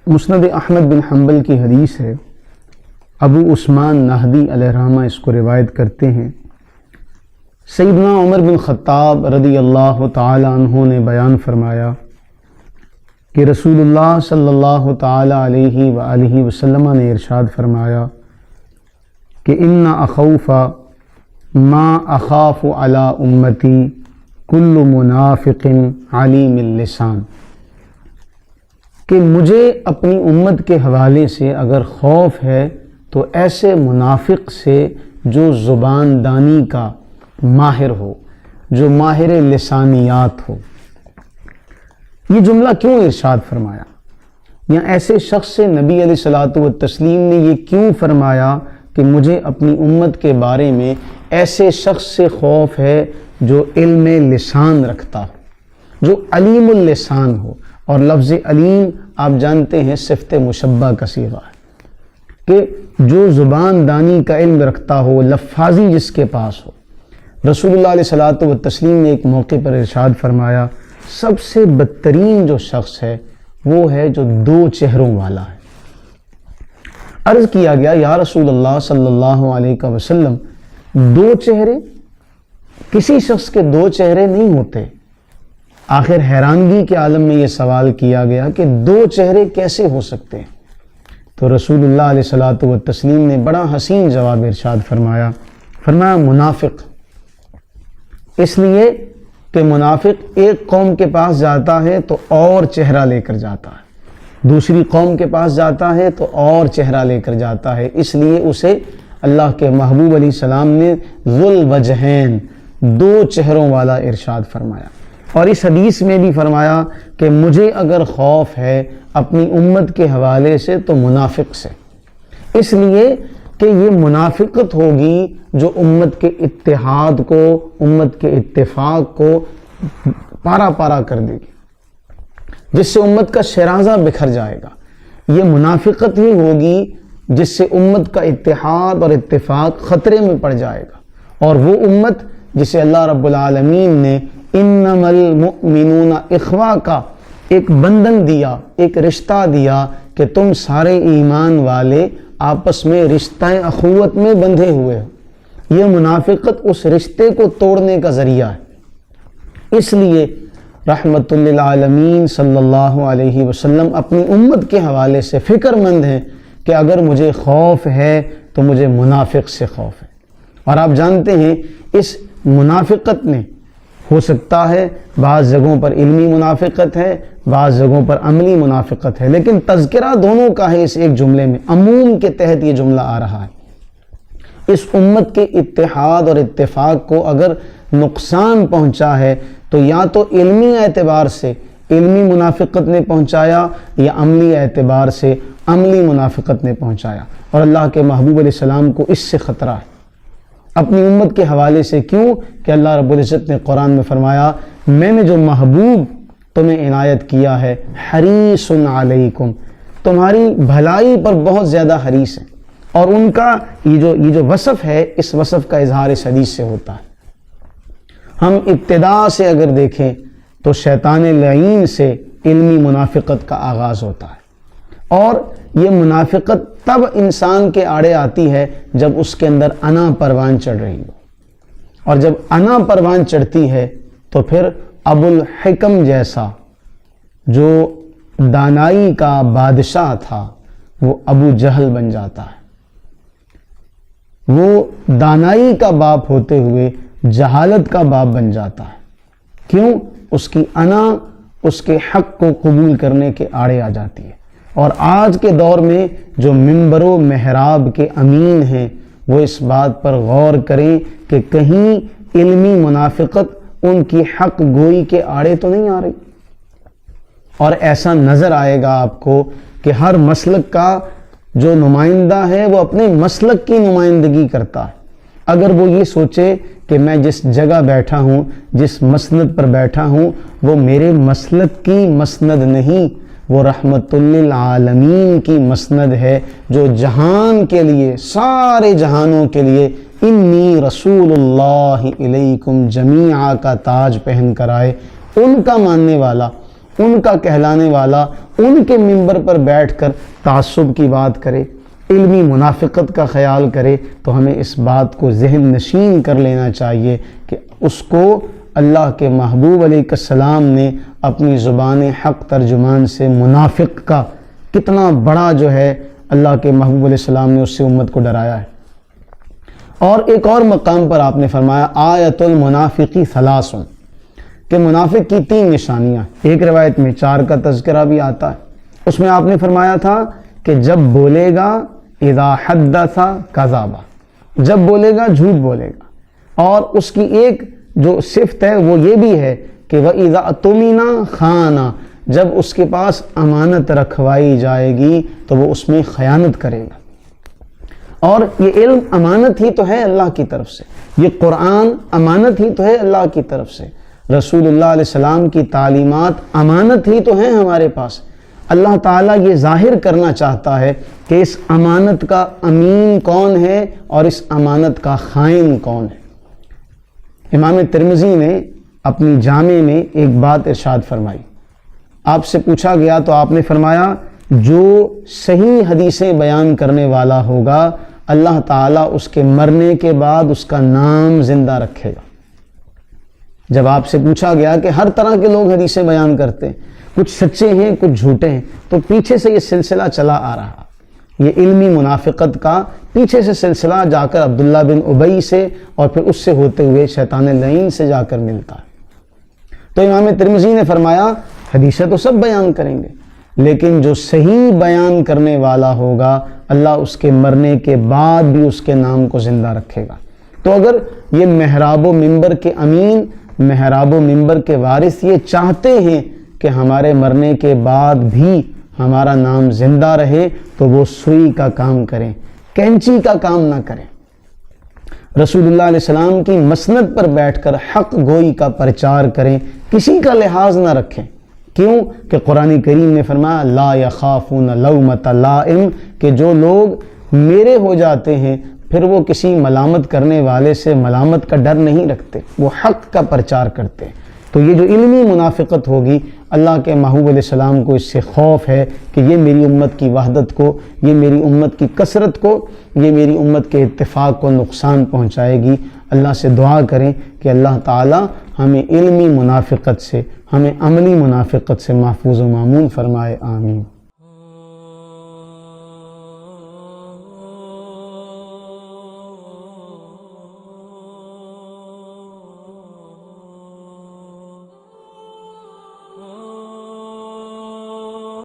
مسند احمد بن حنبل کی حدیث ہے، ابو عثمان نہدی علیہ رحمہ اس کو روایت کرتے ہیں۔ سیدنا عمر بن خطاب رضی اللہ تعالی عنہ نے بیان فرمایا کہ رسول اللہ صلی اللہ تعالی علیہ وآلہ وسلم نے ارشاد فرمایا کہ ان اخوف ما اخاف علی امتی کل منافق علیم اللسان، کہ مجھے اپنی امت کے حوالے سے اگر خوف ہے تو ایسے منافق سے جو زبان دانی کا ماہر ہو، جو ماہر لسانیات ہو۔ یہ جملہ کیوں ارشاد فرمایا، یا ایسے شخص سے نبی علیہ الصلوۃ والتسلیم نے یہ کیوں فرمایا کہ مجھے اپنی امت کے بارے میں ایسے شخص سے خوف ہے جو علم لسان رکھتا ہو، جو علیم اللسان ہو۔ اور لفظ علیم آپ جانتے ہیں صفت مشبہ کا صیغہ ہے، کہ جو زبان دانی کا علم رکھتا ہو، لفاظی جس کے پاس ہو۔ رسول اللہ علیہ الصلوۃ والتسلیم نے ایک موقع پر ارشاد فرمایا سب سے بدترین جو شخص ہے وہ ہے جو دو چہروں والا ہے۔ عرض کیا گیا یا رسول اللہ صلی اللہ علیہ وسلم، دو چہرے؟ کسی شخص کے دو چہرے نہیں ہوتے۔ آخر حیرانگی کے عالم میں یہ سوال کیا گیا کہ دو چہرے کیسے ہو سکتے ہیں؟ تو رسول اللہ علیہ الصلوۃ والتسلیم نے بڑا حسین جواب ارشاد فرمایا منافق، اس لیے کہ منافق ایک قوم کے پاس جاتا ہے تو اور چہرہ لے کر جاتا ہے، دوسری قوم کے پاس جاتا ہے تو اور چہرہ لے کر جاتا ہے، اس لیے اسے اللہ کے محبوب علیہ السلام نے ذو الوجہین، دو چہروں والا ارشاد فرمایا۔ اور اس حدیث میں بھی فرمایا کہ مجھے اگر خوف ہے اپنی امت کے حوالے سے تو منافق سے، اس لیے کہ یہ منافقت ہوگی جو امت کے اتحاد کو، امت کے اتفاق کو پارا پارا کر دے گی، جس سے امت کا شیرازہ بکھر جائے گا۔ یہ منافقت ہی ہوگی جس سے امت کا اتحاد اور اتفاق خطرے میں پڑ جائے گا، اور وہ امت جسے اللہ رب العالمین نے انما المؤمنون اخوہ کا ایک بندھن دیا، ایک رشتہ دیا کہ تم سارے ایمان والے آپس میں رشتہ اخوت میں بندھے ہوئے ہو۔ یہ منافقت اس رشتے کو توڑنے کا ذریعہ ہے۔ اس لیے رحمت للعالمین صلی اللہ علیہ وسلم اپنی امت کے حوالے سے فکر مند ہیں کہ اگر مجھے خوف ہے تو مجھے منافق سے خوف ہے۔ اور آپ جانتے ہیں اس منافقت نے ہو سکتا ہے بعض جگہوں پر علمی منافقت ہے، بعض جگہوں پر عملی منافقت ہے، لیکن تذکرہ دونوں کا ہے اس ایک جملے میں، عموم کے تحت یہ جملہ آ رہا ہے۔ اس امت کے اتحاد اور اتفاق کو اگر نقصان پہنچا ہے تو یا تو علمی اعتبار سے علمی منافقت نے پہنچایا، یا عملی اعتبار سے عملی منافقت نے پہنچایا، اور اللہ کے محبوب علیہ السلام کو اس سے خطرہ ہے اپنی امت کے حوالے سے۔ کیوں کہ اللہ رب العزت نے قرآن میں فرمایا میں نے جو محبوب تمہیں عنایت کیا ہے حریص علیکم، تمہاری بھلائی پر بہت زیادہ حریص ہے۔ اور ان کا یہ جو وصف ہے، اس وصف کا اظہار اس حدیث سے ہوتا ہے۔ ہم ابتدا سے اگر دیکھیں تو شیطان لعین سے علمی منافقت کا آغاز ہوتا ہے، اور یہ منافقت تب انسان کے آڑے آتی ہے جب اس کے اندر انا پروان چڑھ رہی ہو، اور جب انا پروان چڑھتی ہے تو پھر ابو الحکم جیسا جو دانائی کا بادشاہ تھا وہ ابو جہل بن جاتا ہے۔ وہ دانائی کا باپ ہوتے ہوئے جہالت کا باپ بن جاتا ہے۔ کیوں؟ اس کی انا اس کے حق کو قبول کرنے کے آڑے آ جاتی ہے۔ اور آج کے دور میں جو منبر و محراب کے امین ہیں وہ اس بات پر غور کریں کہ کہیں علمی منافقت ان کی حق گوئی کے آڑے تو نہیں آ رہی۔ اور ایسا نظر آئے گا آپ کو کہ ہر مسلک کا جو نمائندہ ہے وہ اپنے مسلک کی نمائندگی کرتا ہے۔ اگر وہ یہ سوچے کہ میں جس جگہ بیٹھا ہوں، جس مسند پر بیٹھا ہوں، وہ میرے مسلک کی مسند نہیں، وہ رحمت للعالمین کی مسند ہے، جو جہان کے لیے، سارے جہانوں کے لیے انی رسول اللہ الیکم جمیعا کا تاج پہن کر آئے، ان کا ماننے والا، ان کا کہلانے والا ان کے منبر پر بیٹھ کر تعصب کی بات کرے، علمی منافقت کا خیال کرے، تو ہمیں اس بات کو ذہن نشین کر لینا چاہیے کہ اس کو اللہ کے محبوب علیہ السلام نے اپنی زبان حق ترجمان سے منافق کا کتنا بڑا جو ہے اللہ کے محبوب علیہ السلام نے اس سے امت کو ڈرایا ہے۔ اور ایک اور مقام پر آپ نے فرمایا آیت المنافقی ثلاث، کہ منافق کی 3 نشانیاں، ایک روایت میں 4 کا تذکرہ بھی آتا ہے۔ اس میں آپ نے فرمایا تھا کہ جب بولے گا اذا حدث کذب، جب بولے گا جھوٹ بولے گا، اور اس کی ایک جو صفت ہے وہ یہ بھی ہے کہ وَإِذَا اؤْتُمِنَ خَانَ، جب اس کے پاس امانت رکھوائی جائے گی تو وہ اس میں خیانت کرے گا۔ اور یہ علم امانت ہی تو ہے اللہ کی طرف سے، یہ قرآن امانت ہی تو ہے اللہ کی طرف سے، رسول اللہ علیہ السلام کی تعلیمات امانت ہی تو ہیں ہمارے پاس۔ اللہ تعالیٰ یہ ظاہر کرنا چاہتا ہے کہ اس امانت کا امین کون ہے اور اس امانت کا خائن کون ہے۔ امام ترمذی نے اپنی جامع میں ایک بات ارشاد فرمائی، آپ سے پوچھا گیا تو آپ نے فرمایا جو صحیح حدیثیں بیان کرنے والا ہوگا اللہ تعالیٰ اس کے مرنے کے بعد اس کا نام زندہ رکھے گا۔ جب آپ سے پوچھا گیا کہ ہر طرح کے لوگ حدیثیں بیان کرتے ہیں، کچھ سچے ہیں کچھ جھوٹے ہیں، تو پیچھے سے یہ سلسلہ چلا آ رہا، یہ علمی منافقت کا پیچھے سے سلسلہ جا کر عبداللہ بن ابی سے اور پھر اس سے ہوتے ہوئے شیطان لعین سے جا کر ملتا ہے۔ تو امام ترمذی نے فرمایا حدیثیں تو سب بیان کریں گے، لیکن جو صحیح بیان کرنے والا ہوگا اللہ اس کے مرنے کے بعد بھی اس کے نام کو زندہ رکھے گا۔ تو اگر یہ محراب و منبر کے امین، محراب و منبر کے وارث یہ چاہتے ہیں کہ ہمارے مرنے کے بعد بھی ہمارا نام زندہ رہے تو وہ سوئی کا کام کریں، کینچی کا کام نہ کریں، رسول اللہ علیہ السلام کی مسند پر بیٹھ کر حق گوئی کا پرچار کریں، کسی کا لحاظ نہ رکھیں۔ کیوں کہ قرآن کریم نے فرمایا لا یخافون لومۃ لائم، کہ جو لوگ میرے ہو جاتے ہیں پھر وہ کسی ملامت کرنے والے سے ملامت کا ڈر نہیں رکھتے، وہ حق کا پرچار کرتے ہیں۔ تو یہ جو علمی منافقت ہوگی، اللہ کے محبوب علیہ السلام کو اس سے خوف ہے کہ یہ میری امت کی وحدت کو، یہ میری امت کی کثرت کو، یہ میری امت کے اتفاق کو نقصان پہنچائے گی۔ اللہ سے دعا کریں کہ اللہ تعالی ہمیں علمی منافقت سے، ہمیں عملی منافقت سے محفوظ و مامون فرمائے، آمین۔